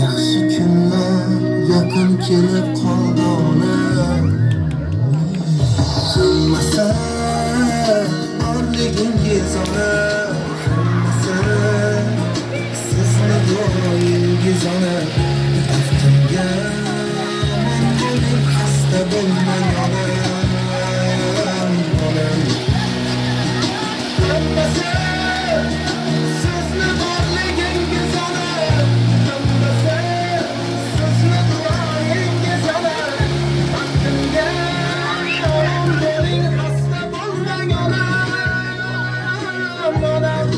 yaxshi kunlar yaqin kelib qoldi ona. Hammasi borligingiz ona, hammasi sizni duoyingiz ona. Baxtimga men bo'ling, xasta bo'lmang onam, onam. Hammasi sizni borligingiz ona, hammasi sizni duoyingiz ona. Baxtimga men bo'ling, xasta bo'lmang onam, onam.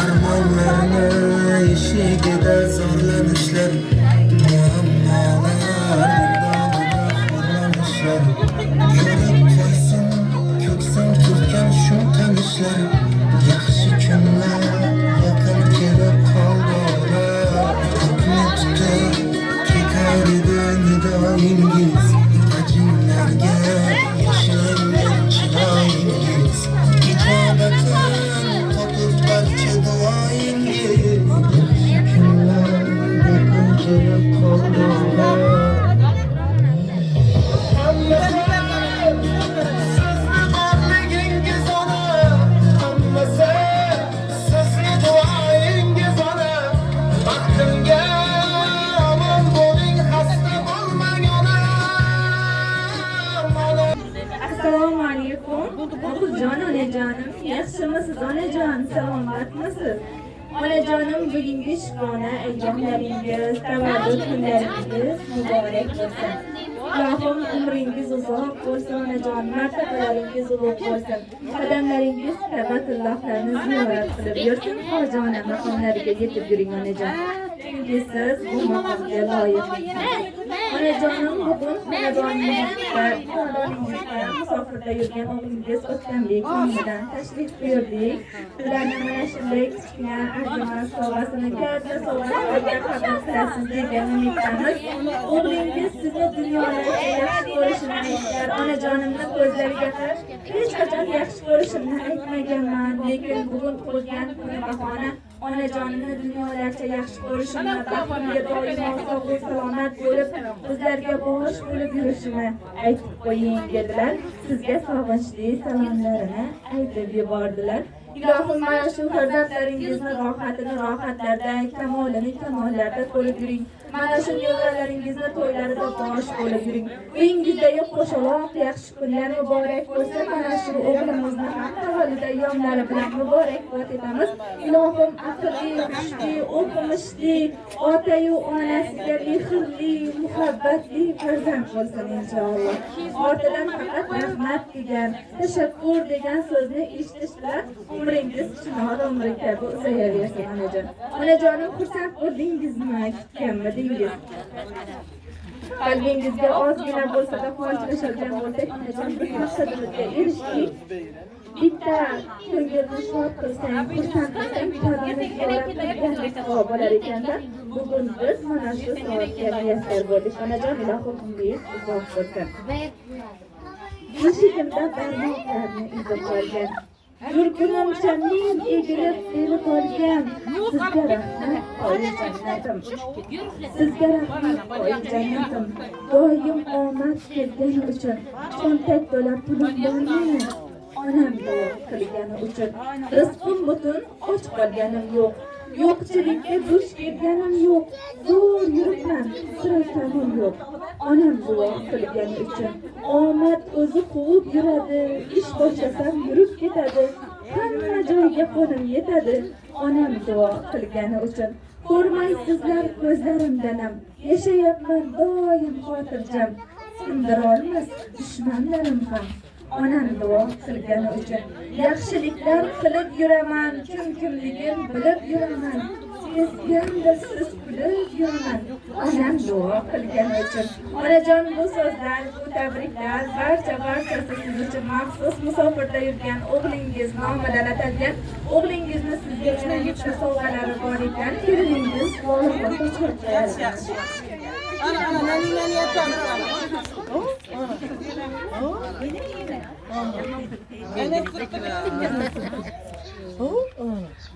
Armonlarni eshigida zorlanishlar, muammolar xo'rlanishlar. Ko'rib qo'ysin ko'ksim turgan shu tanishlar, yaxshi kunlar yaqin kelib qoldi ona. Ko'kni tutib ketar edi nidoyingiz, ajinlarga yashiringan chiroyingiz. Ijobatin topib barcha duoyingiz, yaxshi kunlar yaqin kelib qoldi ona. Hammasi sizni borligingiz ona, hammasi sizni duoyingiz ona. Baxtimga omon bo'ling, xasta bo'lmang onam, onam. Assalomu alaykum. Onajon, onajonim, yaxshimisiz onajon? Salomatmisiz? Onajonim, bugungi shukona ayyomlaringiz, tavallud kunlaringiz muborak bo'lsin. Ilohim umringiz uzoq bo'lsin onajon, martabalaringiz ulug' bo'lsin. Qadamlaringiz Ka'batullohlarni ziyorat qilib yursin, hojona maqomlariga yetib yuring onajon. Chunki siz bu maqomga loyiqsiz. Onajonim, bugun xonadoningizda musofirda yurgan o'g'lingiz O'tkanbek nomidan tashrif buyurdik. Ularni mana shunday kichkina arzimas sovg'asini katta sovg'alarga qabul qilasiz degan umiddamiz. O'g'lingiz sizni dunyolarda yaxshi ko'rishini aytgan. Onajonimni ko'zlariga qarab, hech qachon yaxshi ko'rishimni aytmaganman, lekin bugun tug'ilgan kuni bahona onajonimni dunyolarcha yaxshi ko'rishimni, baxtimga doimo sog' salomat bo'lib, o'zlariga bosh bo'lib yurishini aytib qo'ying dedilar. Sizga sog'inchli salomlarini aytib yubordilar. Ilohim mana shu farzandlaringizni rohatini rohatlarda, kamolini kamollarda ko'rib yuring. Mana shu nevaralaringizni to'ylarida bosh bo'lib yuring. Uyingizdagi qo'shaloq yaxshi kunlar muborak bo'lsin. Mana shu o'g'limizni ham tavallud ayyomlari bilan muborakbod etamiz. Ilohim aqlli, hushli, o'qimishli, ota-yu onasiga mehrli, muhabbatli farzand bo'lsin inshaalloh. Ortidan faqat rahmat degan, tashakkur degan so'zni eshitish bilan umringiz chinor umri kabi uzayaversin onajon. Onajonim, xursand bo'ldingizmi? Kutganmidingiz? Qalbingizga ozgina bo'lsa-da quvonchlanishgan bo'lsak, onajon, biz maqsadimizga erishdik. Bitta ko'ngilni shod qilsang, xursand qilsang, tadbirni bo'lar ekanda, bugun biz mana shu soatga muyassar bo'ldik. Onajon, ilohim umringiz uzoq bo'lsin. Mushigimda barmoqlarni izib qolgan, yurgunimcha men egilib beri qolgan. Sizga rahmat, oyi jannatim. Sizga rahmat, oyi jannatim. Doim omad kelgani uchun, cho'ntak to'la pulim bormi? Onam duo qilgani uchun, rizqim butun och qolganim yo'q. Yo'qchilikka duch kelganim yo'q. Zo'r yuribman, sira kamim yo'q. Onam duo qilgani uchun, omad o'zi quvib yuradi, ish boshlasam yurib ketadi. Hamma joyga qo'lim yetadi. Onam duo qilgani uchun, ko'rmaysizlar ko'zlarimdanam, yashayapman doim xotirjam. Sindirolmas dushmanlarim ham. Onam duo qilgani uchun, yaxshiliklar qilib yuraman, kim kimligim bilib yuraman. esgandir siz kulib yuraman. Onam duo qilgan uchun. Onajon, bu so'zlar, bu tabriklar barchasi siz uchun maxsus musofirda yurgan o'g'lingiz nomidan atalgan. O'g'lingizni sizga yana bitta sovg'alari bor ekan. Keliningiz Volga ko'chirdi. Ana nani yapamiz ana.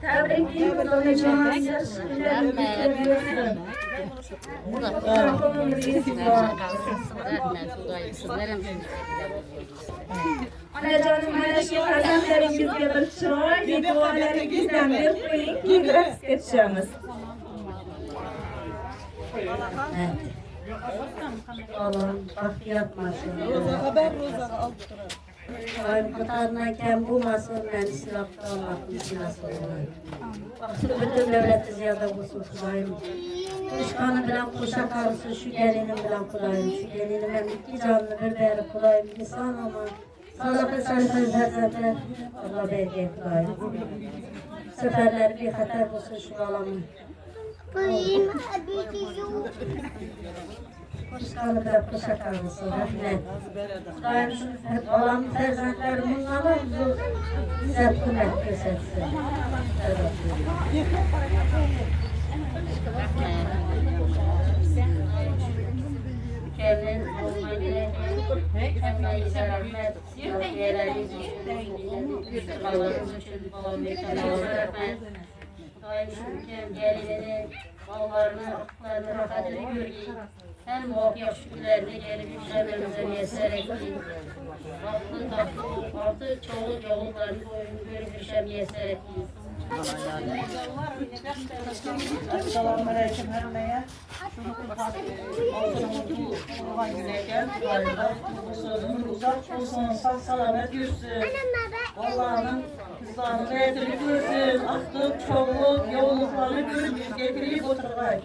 Tabriklayman onajon, yaxshi kunlaringiz ko'p Onajonim, mana shu farzandlaringizga bir chiroyli duolaringizdan berib qo'ying, keyin raqsga tushamiz. Allah'ım bahtı yapmasın. Haber Roza aldı. Ayım katarınayken bu masal beni silahta Allah'ın silahı olur. Baktı bütün devleti ziyade olsun Kudayım. Kuşkanı bilen kuşa karısı şu gelinim bilen Kudayım. Şu gelinime iki canlı bir beri Kudayım. İnsan ama sağlıklı salifeli ferzatı Allah belge Kudayım. Seferler bir hater olsun şu alamın. Kuşkanı bilen kuşa karısı. Rahmet. Kudayım şu alamın ferzatlarımın ama güzel kıymet göstersin. Evet. Kendin olma gereken hepinize rahmet, yerleriniz için, Allah'ınız için, Allah'ınıza rahmet. Daim şükür gelinin mallarını, aklarını, rahatını göreyim. Hem muhakkak şükürlerini gelip işlemlerimize müyesser etmeyin. Altı tatlı, altı çoğu yollarını görüp işe müyesser etmeyin. Selamünaleyküm hermeye. Kurban güzeyken bu sözümüz uzak olsun, sağ selamet yürüsün. Allah'ın kızlarını etini görsün, aktık, çoğuluk, yoğunluklarını görüp biz getirip oturgay.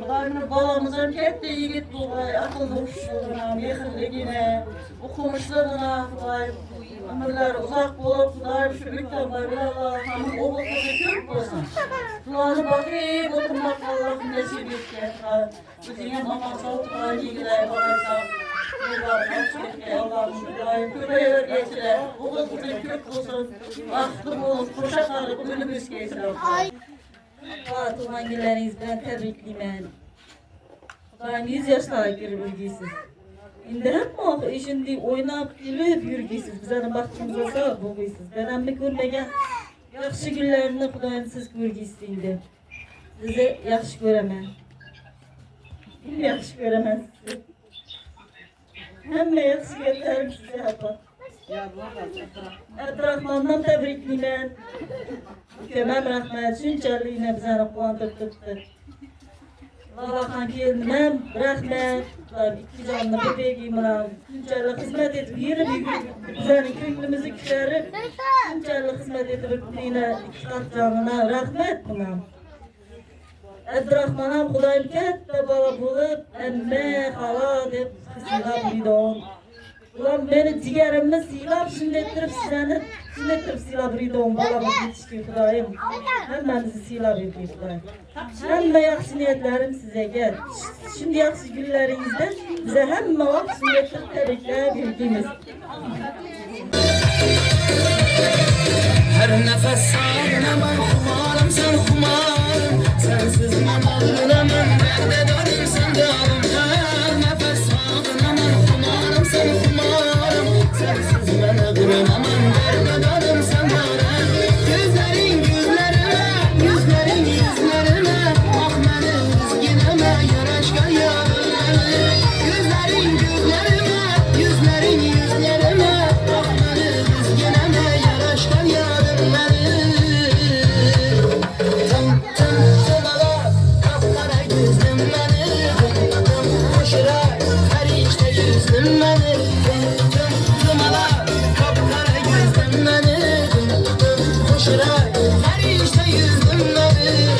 Kudayımın balamızın ketti yiğit bulgay, akıllı uçuşluğuna, mehirligine, okumuşluğuna, Kudayım. Ömürler uzak bulup, Kudayım şu miktarlar bir Allah'ın oğlu kızı kök olsun. Duanı bakayım, oturmak Allah'ın nesip etti. Üzüne namaz ol, Kudayım ilgiler, bakaysa. Allah'ım Kudayım köpeğe vergeysiler, oğlu kızı kök olsun. Aklım olsun, koşa kalıp önümüz geysiler. Fatıma gillerinizden tebrikliyim. Kudayım 100 yaşlara girip ülgeysiz. Şimdi hep mi şimdi oynayıp gülüp yürgeysiz. Bizden baktığımızda sağ bulguysiz. Ben emmi görmegen yaxşı günlerini Kudayım siz görgeysiz indi. Sizi yaxşı göremem. Yaxşı göremem sizi. Hemme yaxşı günlerim size yapar. Abdurrahman'dan tebrikliyim. Kömem rahmet, şunçalığına bizden kuvandırdıktı. Allah'tan gelmem, rahmet. İki canlı bebeğim var. Şunçalığı hizmet edip, yeni bir bizden köklümüzü küçerip, şunçalığı hizmet edip, yine iki kat canına rahmet buna. Abdurrahman'am Kudayım kette baba bulup, emme, hala deyip, kızılar bidon. Ulan beni ciğerimle silap sünnettirip silap ridon babamız yetişti Kudayım. Hemmemizi silap ediyor Kudayım. Hemme yaxşı niyetlerim size gel. Şimdi yaxşı günlerinizde bize hemme vakit sünnettirip tebrikleyebildiğimiz. Her nefes sağına ben kumarım sen kumarım. Sensiz ben ağlamam derde darım sen darım. Her nefes sağına ben kumarım sen kumarım. Sensiz ben ağlamam derde darım sen darım. Gözlerin gözlerime, yüzlerin yüzlerime. Ah benim üzgüneme yaraşkan yarım. Gözlerin gözlerime, yüzlerin yüzlerime. Ah benim üzgüneme yaraşkan yarım benim. Tım tım tımalar, kapkara gözlüm benim. Tım koşarak her işte yüzlüm benim. Tım tım tımalar, kapkara gözlüm benim. Tım koşarak her işte yüzlüm benim.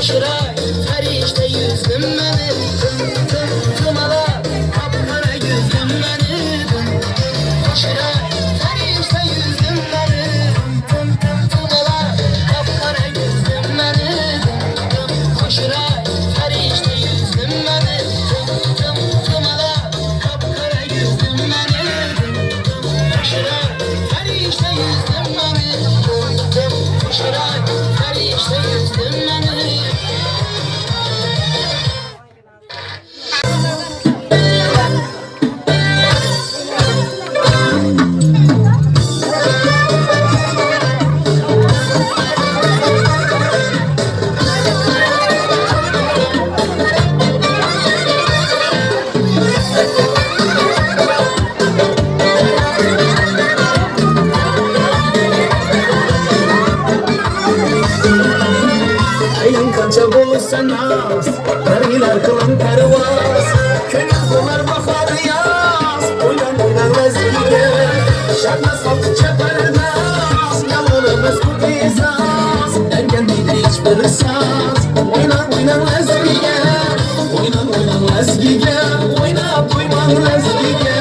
Şiray, ferişte yüzdüm beni Tım tım tımalar, kapkara yüzdüm beni Şiray, ferişte yüzdüm beni Tım tım tımalar, kapkara yüzdüm beni Şiray, ferişte yüzdüm beni Tım tım tımalar, kapkara yüzdüm beni Şiray, ferişte yüzdüm beni Şiray, ferişte yüzdüm beni Ayın kanca bulursan az Karılar kılan pervaz Köyün dolar bakar yaz Oynan oynan vazgeçe Şartla saltı çepermez Yalanımız bu bizaz Ergen değil hiçbir saz Oynan oynan vazgeçe Oynan oynan vazgeçe Oyna duyman vazgeçe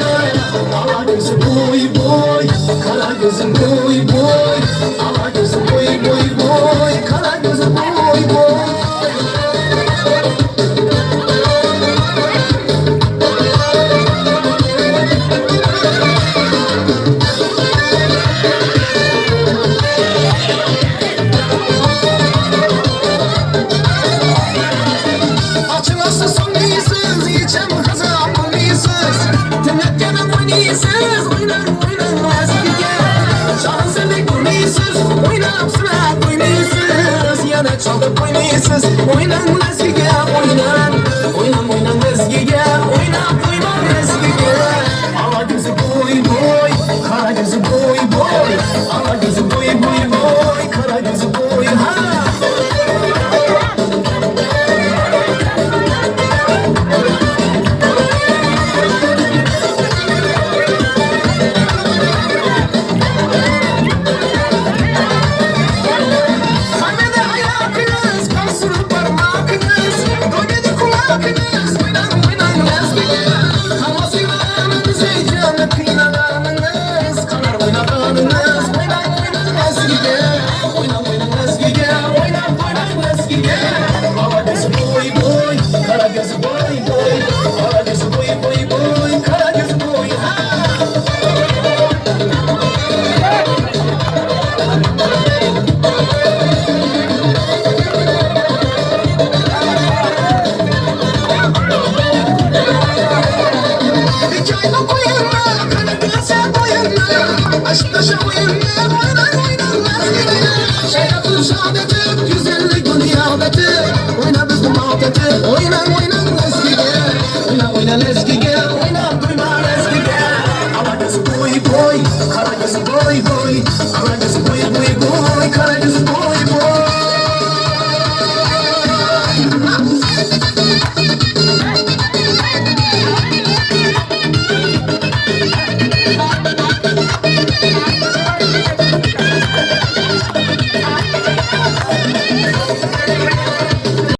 Ala gözüm boy boy Kara gözüm boy boy Ala gözüm boy boy boy Kara gözüm boy boy Açılası son değilsiz, içem kazan bulmuşsuz Tırnaklarım oynayısız, oynar oynar vazgeçe Şahın sende görmeysiz, oynam sıra koymuşsuz Yana çalıp oynayısız, oynar vazgeçe oynar